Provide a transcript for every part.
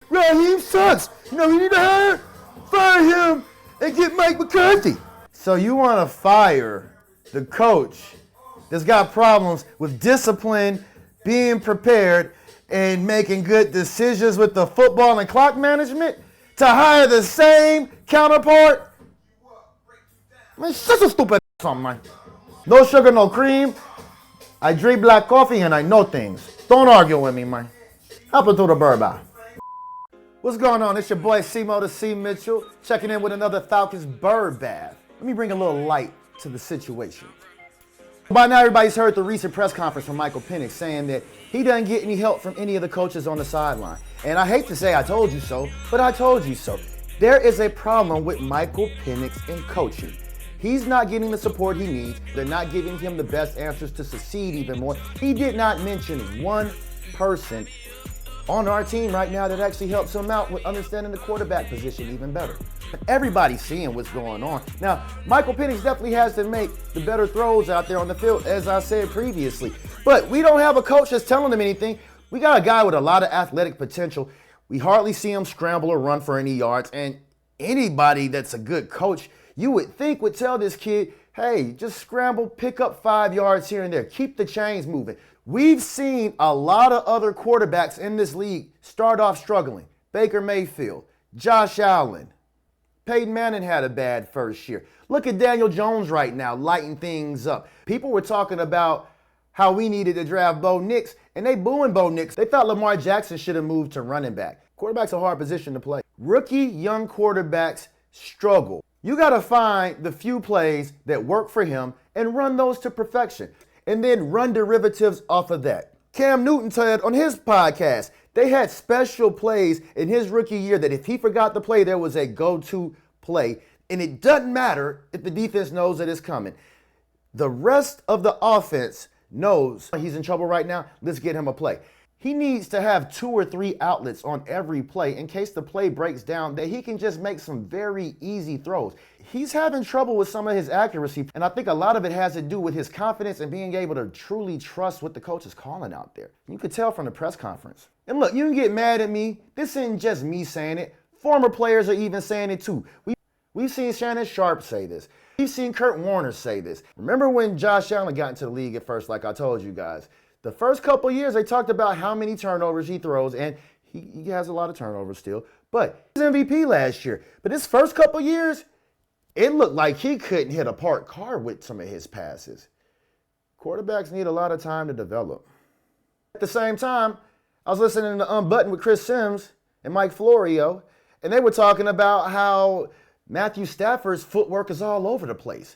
Raheem sucks. You know, we need to fire him and get Mike McCarthy. So you want to fire the coach that's got problems with discipline, being prepared, and making good decisions with the football and clock management to hire the same counterpart? Man, shut your stupid ass up, man. No sugar, no cream. I drink black coffee and I know things. Don't argue with me, man. Hop into the Bird Bath. What's going on? It's your boy C-Mo the C Mitchell, checking in with another Falcons Bird Bath. Let me bring a little light to the situation. By now, everybody's heard the recent press conference from Michael Penix saying that he doesn't get any help from any of the coaches on the sideline. And I hate to say I told you so, but I told you so. There is a problem with Michael Penix in coaching. He's not getting the support he needs. They're not giving him the best answers to succeed even more. He did not mention one person on our team right now that actually helps him out with understanding the quarterback position even better. But everybody's seeing what's going on. Now, Michael Penix definitely has to make the better throws out there on the field, as I said previously. But we don't have a coach that's telling him anything. We got a guy with a lot of athletic potential. We hardly see him scramble or run for any yards. And anybody that's a good coach, you would think would tell this kid, hey, just scramble, pick up 5 yards here and there. Keep the chains moving. We've seen a lot of other quarterbacks in this league start off struggling. Baker Mayfield, Josh Allen, Peyton Manning had a bad first year. Look at Daniel Jones right now, lighting things up. People were talking about how we needed to draft Bo Nix, and they booing Bo Nix. They thought Lamar Jackson should have moved to running back. Quarterback's a hard position to play. Rookie young quarterbacks struggle. You got to find the few plays that work for him and run those to perfection, and then run derivatives off of that. Cam Newton said on his podcast, they had special plays in his rookie year that if he forgot to play, there was a go-to play. And it doesn't matter if the defense knows that it's coming. The rest of the offense knows he's in trouble right now. Let's get him a play. He needs to have 2 or 3 outlets on every play in case the play breaks down that he can just make some very easy throws. He's having trouble with some of his accuracy, and I think a lot of it has to do with his confidence and being able to truly trust what the coach is calling out there. You could tell from the press conference. And look, you can get mad at me. This isn't just me saying it. Former players are even saying it too. We've seen Shannon Sharp say this. We've seen Kurt Warner say this. Remember when Josh Allen got into the league at first, like I told you guys? The first couple years, they talked about how many turnovers he throws, and he has a lot of turnovers still. But he's MVP last year. But his first couple years, it looked like he couldn't hit a parked car with some of his passes. Quarterbacks need a lot of time to develop. At the same time, I was listening to Unbuttoned with Chris Sims and Mike Florio, and they were talking about how Matthew Stafford's footwork is all over the place.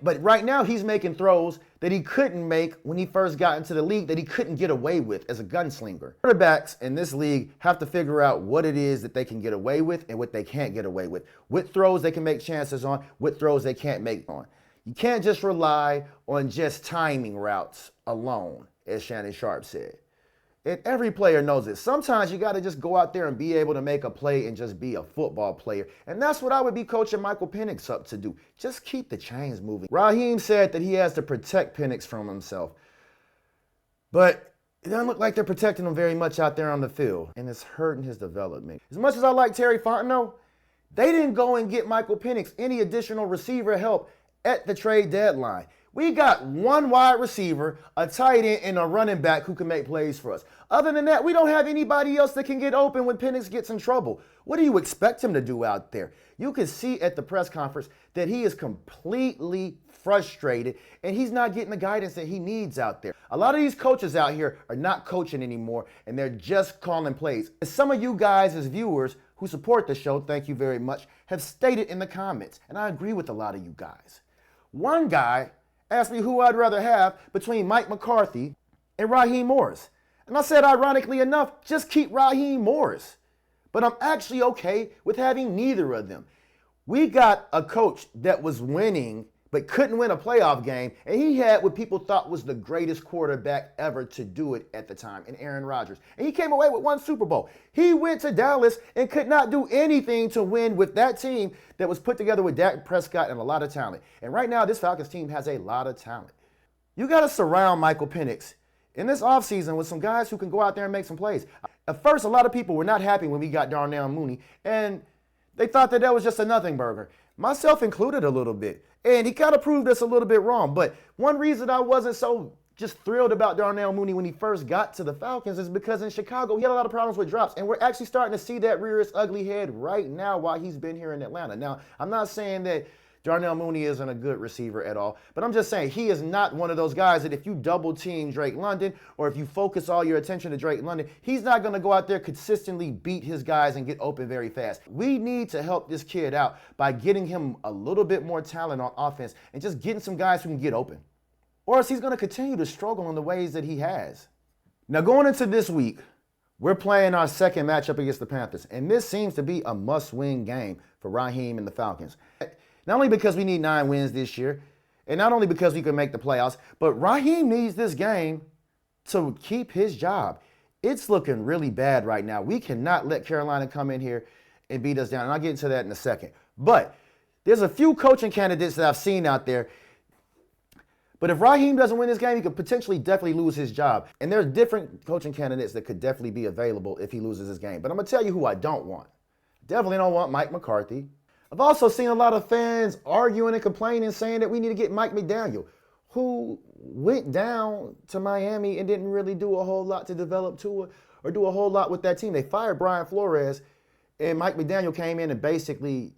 But right now, he's making throws that he couldn't make when he first got into the league, that he couldn't get away with as a gunslinger. Quarterbacks in this league have to figure out what it is that they can get away with and what they can't get away with. What throws they can make chances on, what throws they can't make on. You can't just rely on just timing routes alone, as Shannon Sharp said. And every player knows it. Sometimes you got to just go out there and be able to make a play and just be a football player. And that's what I would be coaching Michael Penix up to do. Just keep the chains moving. Raheem said that he has to protect Penix from himself. But it doesn't look like they're protecting him very much out there on the field. And it's hurting his development. As much as I like Terry Fontenot, they didn't go and get Michael Penix any additional receiver help at the trade deadline. We got one wide receiver, a tight end, and a running back who can make plays for us. Other than that, we don't have anybody else that can get open when Penix gets in trouble. What do you expect him to do out there? You can see at the press conference that he is completely frustrated and he's not getting the guidance that he needs out there. A lot of these coaches out here are not coaching anymore and they're just calling plays. As some of you guys as viewers who support the show, thank you very much, have stated in the comments, and I agree with a lot of you guys. One guy asked me who I'd rather have between Mike McCarthy and Raheem Morris. And I said, ironically enough, just keep Raheem Morris. But I'm actually okay with having neither of them. We got a coach that was winning but couldn't win a playoff game, and he had what people thought was the greatest quarterback ever to do it at the time, in Aaron Rodgers. And he came away with 1 Super Bowl. He went to Dallas and could not do anything to win with that team that was put together with Dak Prescott and a lot of talent. And right now, this Falcons team has a lot of talent. You got to surround Michael Penix in this offseason with some guys who can go out there and make some plays. At first, a lot of people were not happy when we got Darnell Mooney, and they thought that was just a nothing burger, myself included a little bit. And he kind of proved us a little bit wrong. But one reason I wasn't so just thrilled about Darnell Mooney when he first got to the Falcons is because in Chicago, he had a lot of problems with drops. And we're actually starting to see that rear its ugly head right now while he's been here in Atlanta. Now, I'm not saying that Darnell Mooney isn't a good receiver at all, but I'm just saying he is not one of those guys that if you double team Drake London or if you focus all your attention to Drake London, he's not going to go out there consistently beat his guys and get open very fast. We need to help this kid out by getting him a little bit more talent on offense and just getting some guys who can get open. Or else he's going to continue to struggle in the ways that he has. Now going into this week, we're playing our second matchup against the Panthers, and this seems to be a must-win game for Raheem and the Falcons. Not only because we need 9 wins this year, and not only because we can make the playoffs, but Raheem needs this game to keep his job. It's looking really bad right now. We cannot let Carolina come in here and beat us down, and I'll get into that in a second. But there's a few coaching candidates that I've seen out there. But if Raheem doesn't win this game, he could potentially definitely lose his job. And there's different coaching candidates that could definitely be available if he loses this game. But I'm going to tell you who I don't want. Definitely don't want Mike McCarthy. I've also seen a lot of fans arguing and complaining, saying that we need to get Mike McDaniel, who went down to Miami and didn't really do a whole lot to develop Tua or do a whole lot with that team. They fired Brian Flores, and Mike McDaniel came in and basically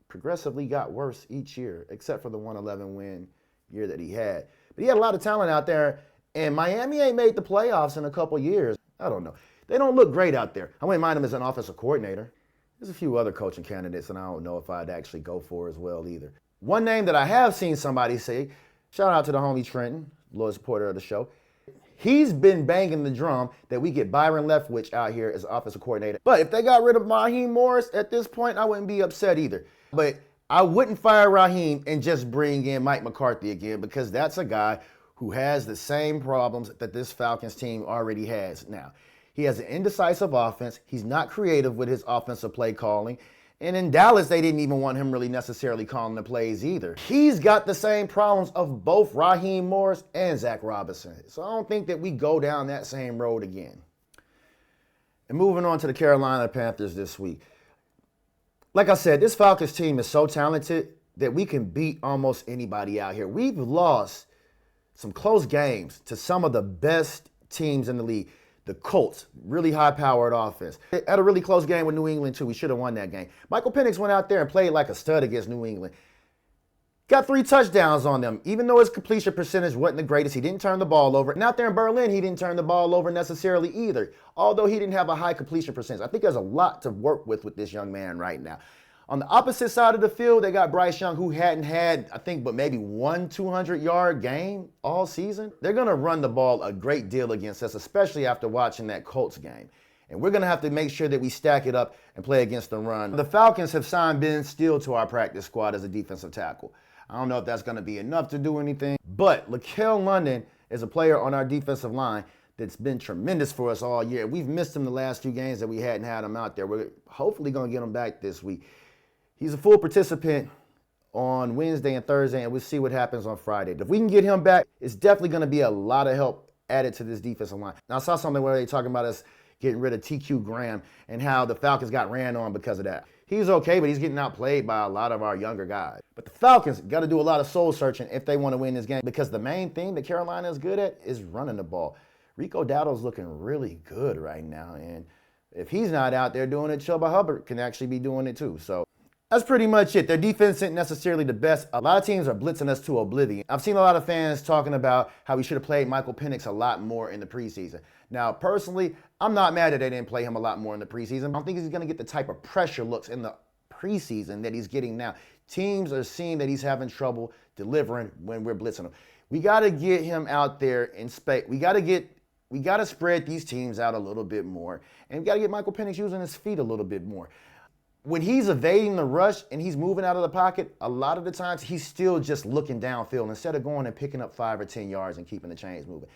progressively got worse each year, except for the 111 win year that he had. But he had a lot of talent out there, and Miami ain't made the playoffs in a couple years. I don't know. They don't look great out there. I wouldn't mind him as an offensive coordinator. There's a few other coaching candidates, and I don't know if I'd actually go for as well either. One name that I have seen somebody say, shout out to the homie Trenton, loyal supporter of the show. He's been banging the drum that we get Byron Leftwich out here as offensive coordinator. But if they got rid of Raheem Morris at this point, I wouldn't be upset either. But I wouldn't fire Raheem and just bring in Mike McCarthy again, because that's a guy who has the same problems that this Falcons team already has now. He has an indecisive offense. He's not creative with his offensive play calling. And in Dallas, they didn't even want him really necessarily calling the plays either. He's got the same problems of both Raheem Morris and Zac Robinson. So I don't think that we go down that same road again. And moving on to the Carolina Panthers this week. Like I said, this Falcons team is so talented that we can beat almost anybody out here. We've lost some close games to some of the best teams in the league. The Colts, really high-powered offense. Had a really close game with New England, too. We should have won that game. Michael Penix went out there and played like a stud against New England. Got 3 touchdowns on them. Even though his completion percentage wasn't the greatest, he didn't turn the ball over. And out there in Berlin, he didn't turn the ball over necessarily either, although he didn't have a high completion percentage. I think there's a lot to work with this young man right now. On the opposite side of the field, they got Bryce Young, who hadn't had, I think, but maybe one 200-yard game all season. They're going to run the ball a great deal against us, especially after watching that Colts game. And we're going to have to make sure that we stack it up and play against the run. The Falcons have signed Ben Steele to our practice squad as a defensive tackle. I don't know if that's going to be enough to do anything, but Laquel London is a player on our defensive line that's been tremendous for us all year. We've missed him the last few games that we hadn't had him out there. We're hopefully going to get him back this week. He's a full participant on Wednesday and Thursday, and we'll see what happens on Friday. If we can get him back, it's definitely going to be a lot of help added to this defensive line. Now, I saw something where they're talking about us getting rid of TQ Graham and how the Falcons got ran on because of that. He's okay, but he's getting outplayed by a lot of our younger guys. But the Falcons got to do a lot of soul searching if they want to win this game, because the main thing that Carolina is good at is running the ball. Rico Dowdle's looking really good right now, and if he's not out there doing it, Chuba Hubbard can actually be doing it too. So that's pretty much it. Their defense isn't necessarily the best. A lot of teams are blitzing us to oblivion. I've seen a lot of fans talking about how we should have played Michael Penix a lot more in the preseason. Now, personally, I'm not mad that they didn't play him a lot more in the preseason. I don't think he's going to get the type of pressure looks in the preseason that he's getting now. Teams are seeing that he's having trouble delivering when we're blitzing him. We got to get him out there in space. We got to spread these teams out a little bit more. And we got to get Michael Penix using his feet a little bit more. When he's evading the rush and he's moving out of the pocket, a lot of the times he's still just looking downfield instead of going and picking up 5 or 10 yards and keeping the chains moving.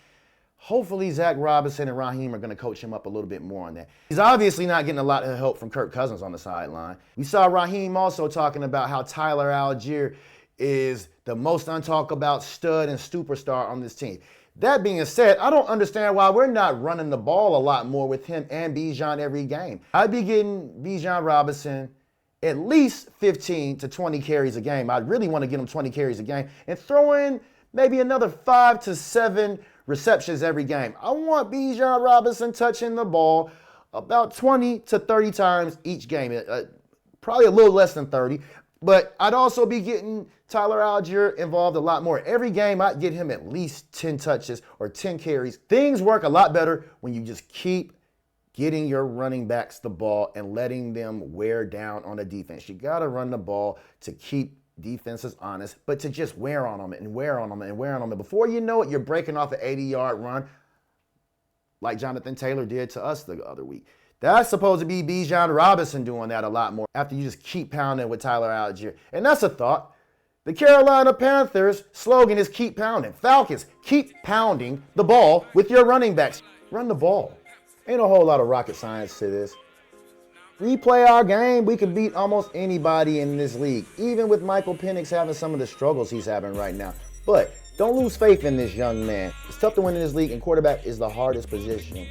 Hopefully Zac Robinson and Raheem are going to coach him up a little bit more on that. He's obviously not getting a lot of help from Kirk Cousins on the sideline. We saw Raheem also talking about how Tyler Allgeier is the most untalked about stud and superstar on this team. That being said, I don't understand why we're not running the ball a lot more with him and Bijan every game. I'd be getting Bijan Robinson at least 15 to 20 carries a game. I'd really want to get him 20 carries a game and throw in maybe another 5 to 7 receptions every game. I want Bijan Robinson touching the ball about 20 to 30 times each game. Probably a little less than 30. But I'd also be getting Tyler Allgeier involved a lot more. Every game, I'd get him at least 10 touches or 10 carries. Things work a lot better when you just keep getting your running backs the ball and letting them wear down on the defense. You got to run the ball to keep defenses honest, but to just wear on them and wear on them and wear on them. And before you know it, you're breaking off an 80-yard run like Jonathan Taylor did to us the other week. That's supposed to be Bijan Robinson doing that a lot more after you just keep pounding with Tyler Allgeier. And that's a thought. The Carolina Panthers slogan is keep pounding. Falcons, keep pounding the ball with your running backs. Run the ball. Ain't a whole lot of rocket science to this. We play our game, we can beat almost anybody in this league, even with Michael Penix having some of the struggles he's having right now. But don't lose faith in this young man. It's tough to win in this league, and quarterback is the hardest position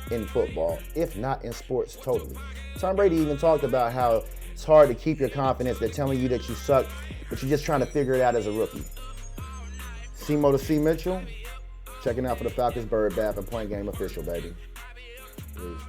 in football, if not in sports totally. Tom Brady even talked about how it's hard to keep your confidence. They're telling you that you suck, but you're just trying to figure it out as a rookie. Simo to C. Mitchell, checking out for the Falcons Bird Bath and Point Game official, baby. Peace.